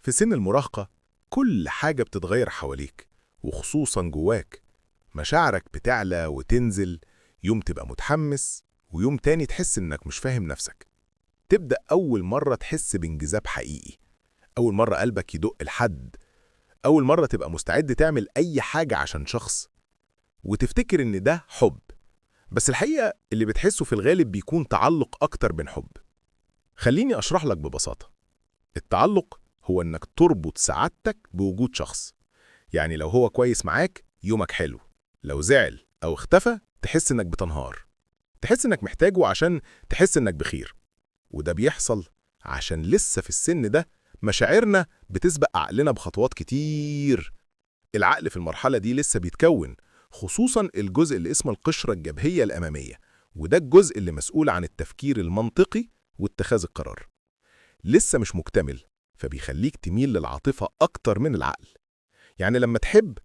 في سن المراهقة كل حاجة بتتغير حواليك، وخصوصا جواك. مشاعرك بتعلى وتنزل، يوم تبقى متحمس ويوم تاني تحس إنك مش فاهم نفسك. تبدأ أول مرة تحس بانجذاب حقيقي، أول مرة قلبك يدق لحد، أول مرة تبقى مستعد تعمل أي حاجة عشان شخص وتفتكر إن ده حب. بس الحقيقة اللي بتحسه في الغالب بيكون تعلق أكتر من حب. خليني أشرح لك ببساطة. التعلق هو إنك تربط سعادتك بوجود شخص. يعني لو هو كويس معاك يومك حلو، لو زعل أو اختفى تحس إنك بتنهار، تحس إنك محتاجه عشان تحس إنك بخير. وده بيحصل عشان لسه في السن ده مشاعرنا بتسبق عقلنا بخطوات كتير. العقل في المرحلة دي لسه بيتكون، خصوصا الجزء اللي اسمه القشرة الجبهية الأمامية، وده الجزء اللي مسؤول عن التفكير المنطقي واتخاذ القرار. لسه مش مكتمل، فبيخليك تميل للعاطفة أكتر من العقل. يعني لما تحب